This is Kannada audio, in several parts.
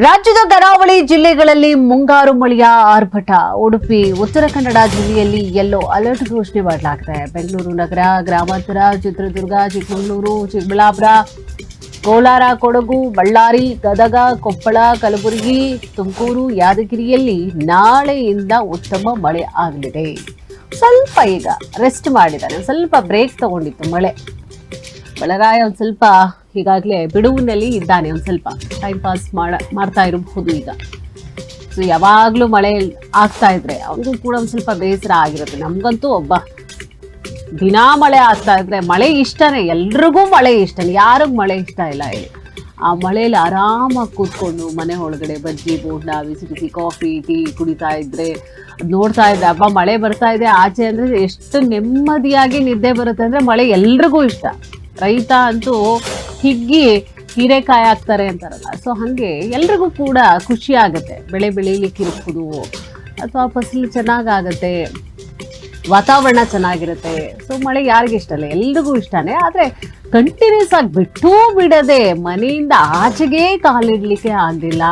ರಾಜ್ಯದ ಕರಾವಳಿ ಜಿಲ್ಲೆಗಳಲ್ಲಿ ಮುಂಗಾರು ಮಳೆಯ ಆರ್ಭಟ. ಉಡುಪಿ, ಉತ್ತರ ಕನ್ನಡ ಜಿಲ್ಲೆಯಲ್ಲಿ ಯೆಲ್ಲೋ ಅಲರ್ಟ್ ಘೋಷಣೆ ಮಾಡಲಾಗಿದೆ. ಬೆಂಗಳೂರು ನಗರ, ಗ್ರಾಮಾಂತರ, ಚಿತ್ರದುರ್ಗ, ಚಿಕ್ಕಮಗಳೂರು, ಚಿಕ್ಕಬಳ್ಳಾಪುರ, ಕೋಲಾರ, ಕೊಡಗು, ಬಳ್ಳಾರಿ, ಗದಗ, ಕೊಪ್ಪಳ, ಕಲಬುರಗಿ, ತುಮಕೂರು, ಯಾದಗಿರಿಯಲ್ಲಿ ನಾಳೆಯಿಂದ ಉತ್ತಮ ಮಳೆ ಆಗಲಿದೆ. ಸ್ವಲ್ಪ ಈಗ ರೆಸ್ಟ್ ಮಾಡಿದ್ದಾರೆ, ಸ್ವಲ್ಪ ಬ್ರೇಕ್ ತಗೊಂಡಿತ್ತು ಮಳೆ. ಬಲರಾಯ ಒಂದು ಸ್ವಲ್ಪ ಈಗಾಗಲೇ ಬಿಡುವಿನಲ್ಲಿ ಇದ್ದಾನೆ, ಒಂದು ಸ್ವಲ್ಪ ಟೈಮ್ ಪಾಸ್ ಮಾಡ್ತಾ ಇರಬಹುದು. ಈಗ ಸೊ ಯಾವಾಗಲೂ ಮಳೆ ಆಗ್ತಾ ಇದ್ರೆ ಅವ್ರಿಗೂ ಕೂಡ ಒಂದು ಸ್ವಲ್ಪ ಬೇಸರ ಆಗಿರುತ್ತೆ. ನಮಗಂತೂ ದಿನಾ ಮಳೆ ಆಗ್ತಾ ಇದ್ರೆ ಮಳೆ ಇಷ್ಟನೇ, ಎಲ್ರಿಗೂ ಮಳೆ ಇಷ್ಟನೇ, ಯಾರಿಗೂ ಮಳೆ ಇಷ್ಟ ಇಲ್ಲ ಹೇಳಿ. ಆ ಮಳೆಯಲ್ಲಿ ಆರಾಮಾಗಿ ಕೂತ್ಕೊಂಡು ಮನೆ ಒಳಗಡೆ ಬಜ್ಜಿ ಬೋಂಡ, ಬಿಸಿ ಬಿಸಿ ಕಾಫಿ ಟೀ ಕುಡಿತಾ ಇದ್ರೆ ನೋಡ್ತಾ ಇದ್ದೆ. ಮಳೆ ಬರ್ತಾ ಇದೆ ಆಚೆ ಅಂದರೆ ಎಷ್ಟು ನೆಮ್ಮದಿಯಾಗಿ ನಿದ್ದೆ ಬರುತ್ತೆ ಅಂದರೆ ಮಳೆ ಎಲ್ರಿಗೂ ಇಷ್ಟ. ರೈತ ಅಂತೂ ಹಿಗ್ಗಿ ಹೀರೆಕಾಯಿ ಹಾಕ್ತಾರೆ ಅಂತಾರಲ್ಲ, ಸೊ ಹಾಗೆ ಎಲ್ರಿಗೂ ಕೂಡ ಖುಷಿ ಆಗುತ್ತೆ. ಬೆಳೆ ಬೆಳೀಲಿಕ್ಕೆ ಇರ್ಬೋದು ಅಥವಾ ಫಸಲು ಚೆನ್ನಾಗಾಗತ್ತೆ, ವಾತಾವರಣ ಚೆನ್ನಾಗಿರುತ್ತೆ. ಸೊ ಮಳೆ ಯಾರಿಗೂ ಇಷ್ಟ ಇಲ್ಲ, ಎಲ್ರಿಗೂ ಇಷ್ಟನೇ. ಆದರೆ ಕಂಟಿನ್ಯೂಸ್ ಆಗಿ ಬಿಟ್ಟೂ ಬಿಡದೆ ಮನೆಯಿಂದ ಆಚೆಗೆ ಕಾಲಿಡ್ಲಿಕ್ಕೆ ಆಗಲಿಲ್ಲ,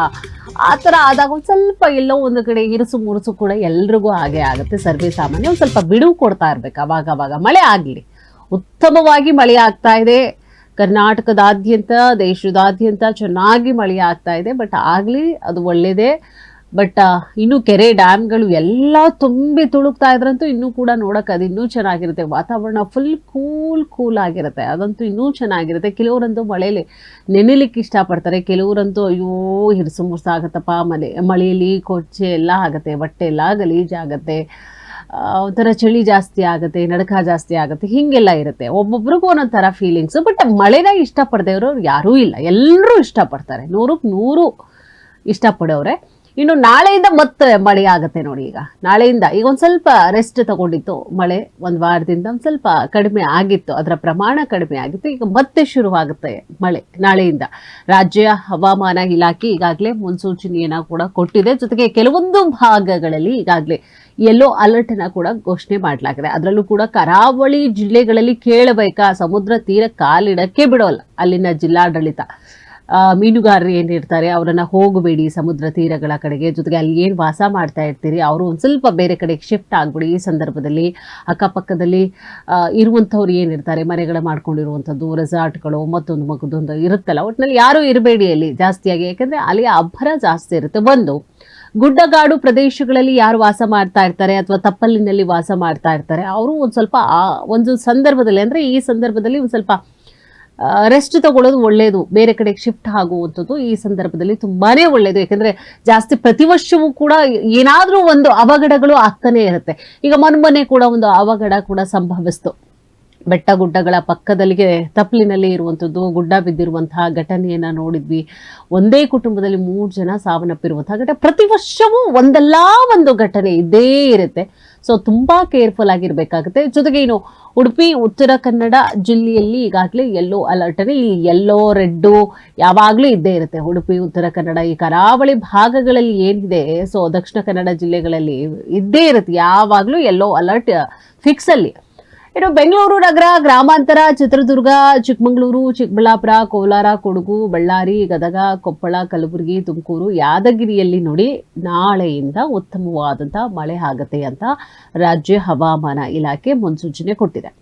ಆ ಥರ ಆದಾಗ ಒಂದು ಸ್ವಲ್ಪ ಎಲ್ಲೋ ಒಂದು ಕಡೆ ಇರುಸು ಮುರುಸು ಕೂಡ ಎಲ್ರಿಗೂ ಹಾಗೆ ಆಗುತ್ತೆ. ಸರ್ವೇ ಸಾಮಾನ್ಯ ಒಂದು ಸ್ವಲ್ಪ ಬಿಡುವು ಕೊಡ್ತಾ ಇರ್ಬೇಕು ಅವಾಗ ಮಳೆ ಆಗಲಿ. ಉತ್ತಮವಾಗಿ ಮಳೆ ಆಗ್ತಾ ಇದೆ ಕರ್ನಾಟಕದಾದ್ಯಂತ, ದೇಶದಾದ್ಯಂತ ಚೆನ್ನಾಗಿ ಮಳೆ ಆಗ್ತಾ ಇದೆ. ಬಟ್ ಆಗಲಿ, ಅದು ಒಳ್ಳೆಯದೇ. ಬಟ್ ಇನ್ನು ಕೆರೆ ಡ್ಯಾಮ್ಗಳು ಎಲ್ಲ ತುಂಬಿ ತುಳುಕ್ತಾ ಇದ್ರಂತೂ ಇನ್ನೂ ಕೂಡ ನೋಡೋಕೆ ಅದು ಇನ್ನೂ ಚೆನ್ನಾಗಿರುತ್ತೆ. ವಾತಾವರಣ ಫುಲ್ ಕೂಲ್ ಆಗಿರುತ್ತೆ, ಅದಂತೂ ಇನ್ನೂ ಚೆನ್ನಾಗಿರುತ್ತೆ. ಕೆಲವರಂತೂ ಮಳೆಯಲ್ಲಿ ನೆನೆಲಿಕ್ಕೆ ಇಷ್ಟಪಡ್ತಾರೆ, ಕೆಲವರಂತೂ ಅಯ್ಯೋ ಹಿರ್ಸು ಮುರ್ಸು ಆಗುತ್ತಪ್ಪ ಮಳೆಯಲ್ಲಿ ಕೊಚ್ಚೆ ಎಲ್ಲ ಆಗುತ್ತೆ, ಬಟ್ಟೆ ಎಲ್ಲ ಗಲೀಜಾಗುತ್ತೆ, ಒಂಥರ ಚಳಿ ಜಾಸ್ತಿ ಆಗುತ್ತೆ, ನಡಕ ಜಾಸ್ತಿ ಆಗುತ್ತೆ, ಹೀಗೆಲ್ಲ ಇರುತ್ತೆ. ಒಬ್ಬೊಬ್ರಿಗೂ ಒಂದೊಂದು ಥರ ಫೀಲಿಂಗ್ಸು. ಬಟ್ ಮಳೆನ ಇಷ್ಟಪಡದೇವ್ರು ಯಾರೂ ಇಲ್ಲ, ಎಲ್ಲರೂ ಇಷ್ಟಪಡ್ತಾರೆ, 100ಕ್ಕೆ 100 ಇಷ್ಟಪಡೋರೆ. ಇನ್ನು ನಾಳೆಯಿಂದ ಮತ್ತೆ ಮಳೆ ಆಗುತ್ತೆ ನೋಡಿ. ಈಗ ನಾಳೆಯಿಂದ ಈಗ ಒಂದು ಸ್ವಲ್ಪ ರೆಸ್ಟ್ ತಗೊಂಡಿತ್ತು ಮಳೆ, ಒಂದು ವಾರದಿಂದ ಒಂದು ಸ್ವಲ್ಪ ಕಡಿಮೆ ಆಗಿತ್ತು, ಅದರ ಪ್ರಮಾಣ ಕಡಿಮೆ ಆಗಿತ್ತು. ಈಗ ಮತ್ತೆ ಶುರುವಾಗುತ್ತೆ ಮಳೆ ನಾಳೆಯಿಂದ. ರಾಜ್ಯ ಹವಾಮಾನ ಇಲಾಖೆ ಈಗಾಗಲೇ ಮುನ್ಸೂಚನೆಯನ್ನು ಕೂಡ ಕೊಟ್ಟಿದೆ. ಜೊತೆಗೆ ಕೆಲವೊಂದು ಭಾಗಗಳಲ್ಲಿ ಈಗಾಗಲೇ ಯೆಲ್ಲೋ ಅಲರ್ಟನ್ನು ಕೂಡ ಘೋಷಣೆ ಮಾಡಲಾಗಿದೆ. ಅದರಲ್ಲೂ ಕೂಡ ಕರಾವಳಿ ಜಿಲ್ಲೆಗಳಲ್ಲಿ ಕೇಳಬೇಕಾ, ಸಮುದ್ರ ತೀರ ಕಾಲಿಡಕ್ಕೆ ಬಿಡೋಲ್ಲ ಅಲ್ಲಿನ ಜಿಲ್ಲಾಡಳಿತ. ಮೀನುಗಾರರು ಏನಿರ್ತಾರೆ ಅವರನ್ನು ಹೋಗಬೇಡಿ ಸಮುದ್ರ ತೀರಗಳ ಕಡೆಗೆ, ಜೊತೆಗೆ ಅಲ್ಲಿ ಏನು ವಾಸ ಮಾಡ್ತಾ ಇರ್ತೀರಿ ಅವರು ಒಂದು ಸ್ವಲ್ಪ ಬೇರೆ ಕಡೆಗೆ ಶಿಫ್ಟ್ ಆಗಿಬಿಡಿ. ಈ ಸಂದರ್ಭದಲ್ಲಿ ಅಕ್ಕಪಕ್ಕದಲ್ಲಿ ಇರುವಂಥವ್ರು ಏನಿರ್ತಾರೆ, ಮನೆಗಳ ಮಾಡ್ಕೊಂಡಿರುವಂಥದ್ದು, ರೆಸಾರ್ಟ್ಗಳು, ಮತ್ತೊಂದು ಇರುತ್ತಲ್ಲ, ಒಟ್ಟಿನಲ್ಲಿ ಯಾರೂ ಇರಬೇಡಿ ಅಲ್ಲಿ ಜಾಸ್ತಿಯಾಗಿ. ಯಾಕೆಂದರೆ ಅಲ್ಲಿ ಅಬ್ಬರ ಜಾಸ್ತಿ ಇರುತ್ತೆ. ಗುಡ್ಡಗಾಡು ಪ್ರದೇಶಗಳಲ್ಲಿ ಯಾರು ವಾಸ ಮಾಡ್ತಾ ಇರ್ತಾರೆ ಅಥವಾ ತಪ್ಪಲಿನಲ್ಲಿ ವಾಸ ಮಾಡ್ತಾ ಇರ್ತಾರೆ ಅವರು ಒಂದು ಸ್ವಲ್ಪ ಒಂದು ಸಂದರ್ಭದಲ್ಲಿ, ಅಂದರೆ ಈ ಸಂದರ್ಭದಲ್ಲಿ ಒಂದು ಸ್ವಲ್ಪ ರೆಸ್ಟ್ ತಗೊಳ್ಳೋದು ಒಳ್ಳೆಯದು. ಬೇರೆ ಕಡೆಗೆ ಶಿಫ್ಟ್ ಆಗುವಂಥದ್ದು ಈ ಸಂದರ್ಭದಲ್ಲಿ ತುಂಬಾನೇ ಒಳ್ಳೆಯದು. ಯಾಕೆಂದರೆ ಜಾಸ್ತಿ ಪ್ರತಿ ವರ್ಷವೂ ಕೂಡ ಏನಾದರೂ ಒಂದು ಅವಘಡಗಳು ಆಗ್ತಾನೆ ಇರುತ್ತೆ. ಈಗ ಮೊನ್ನೆ ಕೂಡ ಒಂದು ಅವಘಡ ಕೂಡ ಸಂಭವಿಸ್ತು. ಬೆಟ್ಟ ಗುಡ್ಡಗಳ ಪಕ್ಕದಲ್ಲಿಗೆ ತಪ್ಪಲಿನಲ್ಲಿ ಇರುವಂಥದ್ದು, ಗುಡ್ಡ ಬಿದ್ದಿರುವಂತಹ ಘಟನೆಯನ್ನು ನೋಡಿದ್ವಿ. ಒಂದೇ ಕುಟುಂಬದಲ್ಲಿ 3 ಜನ ಸಾವನ್ನಪ್ಪಿರುವಂತಹ ಘಟನೆ. ಪ್ರತಿ ವರ್ಷವೂ ಒಂದಲ್ಲ ಒಂದು ಘಟನೆ ಇದ್ದೇ ಇರುತ್ತೆ. ಸೊ ತುಂಬ ಕೇರ್ಫುಲ್ ಆಗಿರಬೇಕಾಗುತ್ತೆ. ಜೊತೆಗೆ ಇನ್ನು ಉಡುಪಿ, ಉತ್ತರ ಕನ್ನಡ ಜಿಲ್ಲೆಯಲ್ಲಿ ಈಗಾಗಲೇ ಯೆಲ್ಲೋ ಅಲರ್ಟಲ್ಲಿ, ಈ ಯೆಲ್ಲೋ ರೆಡ್ಡು ಯಾವಾಗಲೂ ಇದ್ದೇ ಇರುತ್ತೆ. ಉಡುಪಿ, ಉತ್ತರ ಕನ್ನಡ ಈ ಕರಾವಳಿ ಭಾಗಗಳಲ್ಲಿ ಏನಿದೆ, ಸೊ ದಕ್ಷಿಣ ಕನ್ನಡ ಜಿಲ್ಲೆಗಳಲ್ಲಿ ಇದ್ದೇ ಇರುತ್ತೆ ಯಾವಾಗಲೂ ಯೆಲ್ಲೋ ಅಲರ್ಟ್ ಫಿಕ್ಸಲ್ಲಿ. ಇನ್ನು ಬೆಂಗಳೂರು ನಗರ, ಗ್ರಾಮಾಂತರ, ಚಿತ್ರದುರ್ಗ, ಚಿಕ್ಕಮಗಳೂರು, ಚಿಕ್ಕಬಳ್ಳಾಪುರ, ಕೋಲಾರ, ಕೊಡಗು, ಬಳ್ಳಾರಿ, ಗದಗ, ಕೊಪ್ಪಳ, ಕಲಬುರಗಿ, ತುಮಕೂರು, ಯಾದಗಿರಿಯಲ್ಲಿ ನೋಡಿ ನಾಳೆಯಿಂದ ಉತ್ತಮವಾದಂಥ ಮಳೆ ಆಗುತ್ತೆ ಅಂತ ರಾಜ್ಯ ಹವಾಮಾನ ಇಲಾಖೆ ಮುನ್ಸೂಚನೆ ಕೊಟ್ಟಿದೆ.